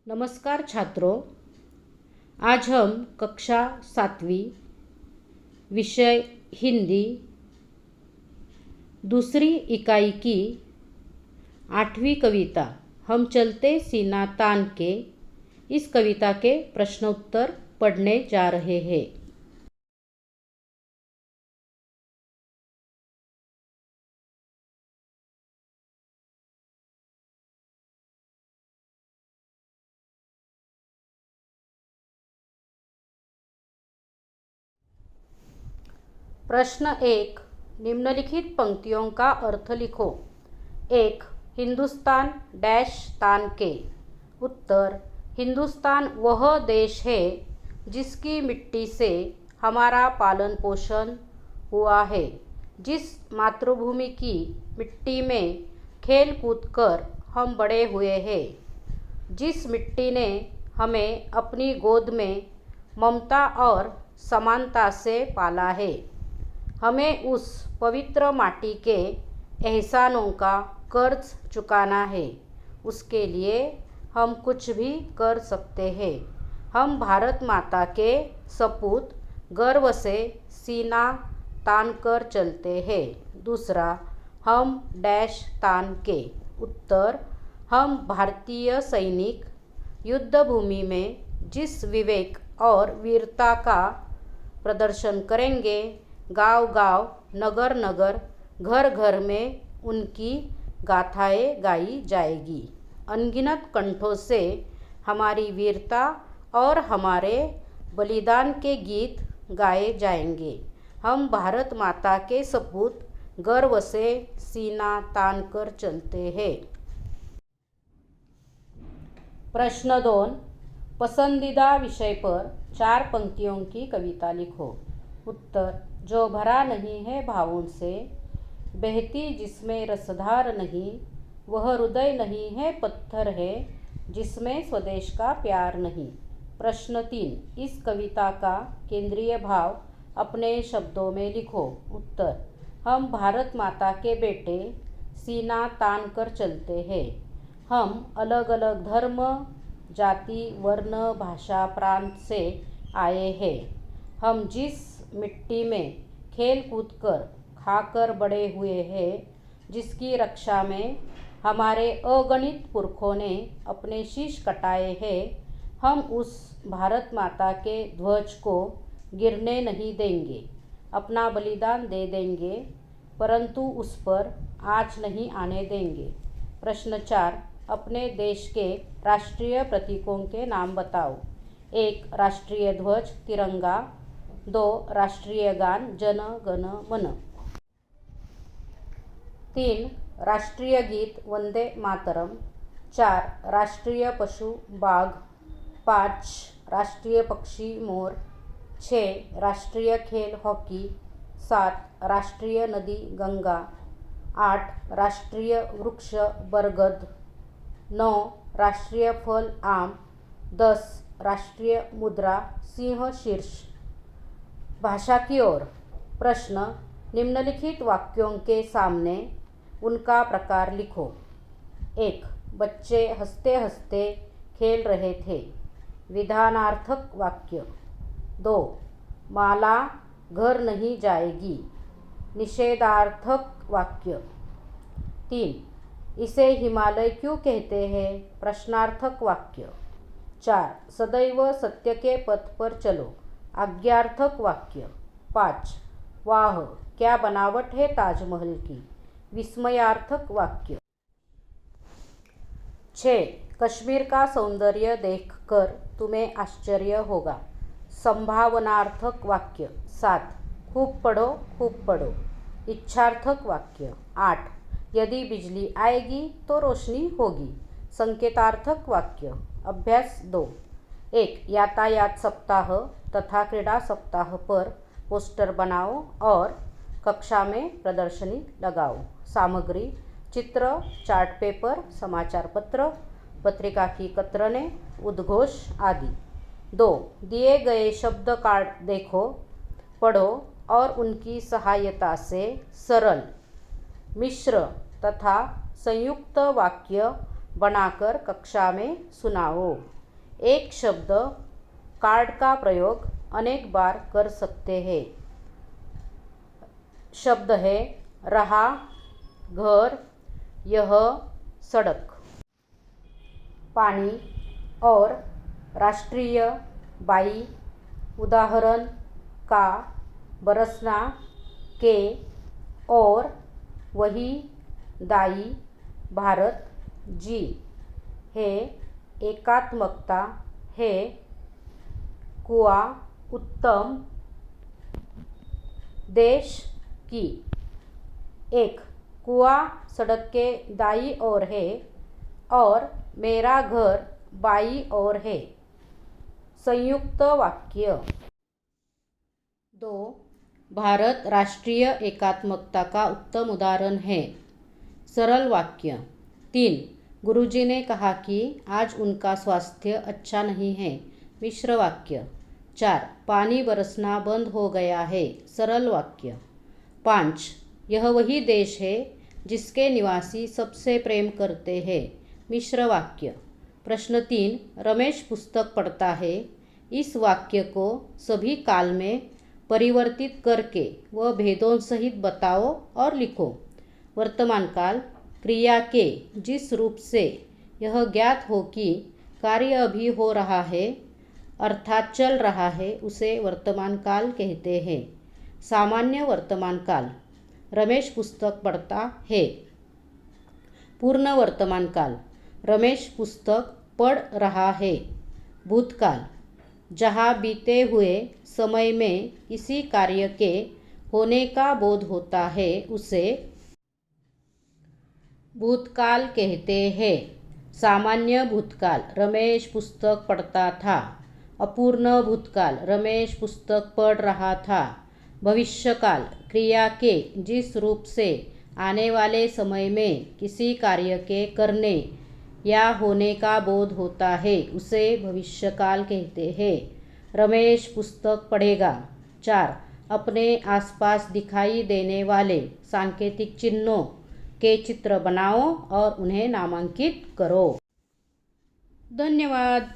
नमस्कार छात्रों, आज हम कक्षा 7वीं विषय हिंदी दूसरी इकाई की 8वीं कविता हम चलते सीना तान के इस कविता के प्रश्नोत्तर पढ़ने जा रहे हैं। प्रश्न 1, निम्नलिखित पंक्तियों का अर्थ लिखो। 1. हिंदुस्तान डैश तान के। उत्तर, हिंदुस्तान वह देश है जिसकी मिट्टी से हमारा पालन पोषण हुआ है, जिस मातृभूमि की मिट्टी में खेल कूद कर हम बड़े हुए हैं, जिस मिट्टी ने हमें अपनी गोद में ममता और समानता से पाला है। हमें उस पवित्र माटी के एहसानों का कर्ज चुकाना है। उसके लिए हम कुछ भी कर सकते हैं। हम भारत माता के सपूत गर्व से सीना तान कर चलते हैं। दूसरा, हम डैश तान के। उत्तर, हम भारतीय सैनिक युद्धभूमि में जिस विवेक और वीरता का प्रदर्शन करेंगे, गांव-गांव, नगर-नगर, घर-घर में उनकी गाथाएं गाई जाएगी। अनगिनत कंठों से हमारी वीरता और हमारे बलिदान के गीत गाए जाएंगे। हम भारत माता के सपूत गर्व से सीना तान कर चलते हैं। प्रश्न 2, पसंदीदा विषय पर 4 पंक्तियों की कविता लिखो। उत्तर, जो भरा नहीं है भावों से, बहती जिसमें रसधार नहीं, वह हृदय नहीं है पत्थर है, जिसमें स्वदेश का प्यार नहीं। प्रश्न 3, इस कविता का केंद्रीय भाव अपने शब्दों में लिखो। उत्तर, हम भारत माता के बेटे सीना तान कर चलते हैं। हम अलग अलग धर्म, जाति, वर्ण, भाषा, प्रांत से आए हैं। हम जिस मिट्टी में खेल कूद कर खाकर बड़े हुए हैं, जिसकी रक्षा में हमारे अगणित पुरखों ने अपने शीश कटाए हैं, हम उस भारत माता के ध्वज को गिरने नहीं देंगे। अपना बलिदान दे देंगे, परंतु उस पर आँच नहीं आने देंगे। प्रश्न 4, अपने देश के राष्ट्रीय प्रतीकों के नाम बताओ। 1. राष्ट्रीय ध्वज तिरंगा। 2. राष्ट्रीय गान जन गण मन। 3. राष्ट्रीय गीत वंदे मातरम। 4. राष्ट्रीय पशु बाघ। 5. राष्ट्रीय पक्षी मोर। 6. राष्ट्रीय खेल हॉकी। 7. राष्ट्रीय नदी गंगा। 8. राष्ट्रीय वृक्ष बरगद। 9. राष्ट्रीय फल आम। 10. राष्ट्रीय मुद्रा सिंह शीर्ष। भाषा की ओर। प्रश्न, निम्नलिखित वाक्यों के सामने उनका प्रकार लिखो। 1. बच्चे हंसते हंसते खेल रहे थे। विधानार्थक वाक्य। 2. माला घर नहीं जाएगी। निषेधार्थक वाक्य। 3. इसे हिमालय क्यों कहते हैं? प्रश्नार्थक वाक्य। 4. सदैव सत्य के पथ पर चलो। आज्ञार्थक वाक्य। 5. वाह, क्या बनावट है ताजमहल की। विस्मयार्थक वाक्य। 6. कश्मीर का सौंदर्य देखकर तुम्हें आश्चर्य होगा। संभावनार्थक वाक्य। 7. खूब पढ़ो खूब पढ़ो। इच्छार्थक वाक्य। 8. यदि बिजली आएगी तो रोशनी होगी। संकेतार्थक वाक्य। अभ्यास 2. 1. यातायात सप्ताह तथा क्रीड़ा सप्ताह पर पोस्टर बनाओ और कक्षा में प्रदर्शनी लगाओ। सामग्री, चित्र, चार्ट पेपर, समाचार पत्र, पत्रिका की कतरनें, उद्घोष आदि। 2. दिए गए शब्द कार्ड देखो, पढ़ो और उनकी सहायता से सरल, मिश्र तथा संयुक्त वाक्य बनाकर कक्षा में सुनाओ। एक शब्द कार्ड का प्रयोग अनेक बार कर सकते हैं। शब्द है रहा, घर, यह, सड़क। पानी और राष्ट्रीय, बाई, उदाहरण का, बरसना, के, और, वही, दाई, भारत, जी। है एकात्मकता, है कुआ, उत्तम, देश की। एक कुआ सड़क के दाईं ओर है और मेरा घर बाईं ओर है। संयुक्त वाक्य। 2. भारत राष्ट्रीय एकात्मकता का उत्तम उदाहरण है। सरल वाक्य। 3. गुरुजी ने कहा कि आज उनका स्वास्थ्य अच्छा नहीं है। मिश्र वाक्य। 4. पानी बरसना बंद हो गया है। सरल वाक्य। 5. यह वही देश है जिसके निवासी सबसे प्रेम करते हैं। मिश्र वाक्य। प्रश्न 3. रमेश पुस्तक पढ़ता है। इस वाक्य को सभी काल में परिवर्तित करके व भेदों सहित बताओ और लिखो। वर्तमान काल क्रिया के जिस रूप से यह ज्ञात हो कि कार्य अभी हो रहा है अर्थात चल रहा है उसे वर्तमान काल कहते हैं। सामान्य वर्तमान काल रमेश पुस्तक पढ़ता है। पूर्ण वर्तमान काल रमेश पुस्तक पढ़ रहा है। भूतकाल जहाँ बीते हुए समय में किसी कार्य के होने का बोध होता है उसे भूतकाल कहते हैं। सामान्य भूतकाल रमेश पुस्तक पढ़ता था। अपूर्ण भूतकाल रमेश पुस्तक पढ़ रहा था। भविष्यकाल क्रिया के जिस रूप से आने वाले समय में किसी कार्य के करने या होने का बोध होता है उसे भविष्यकाल कहते हैं। रमेश पुस्तक पढ़ेगा। 4. अपने आसपास दिखाई देने वाले सांकेतिक चिन्हों के चित्र बनाओ और उन्हें नामांकित करो। धन्यवाद।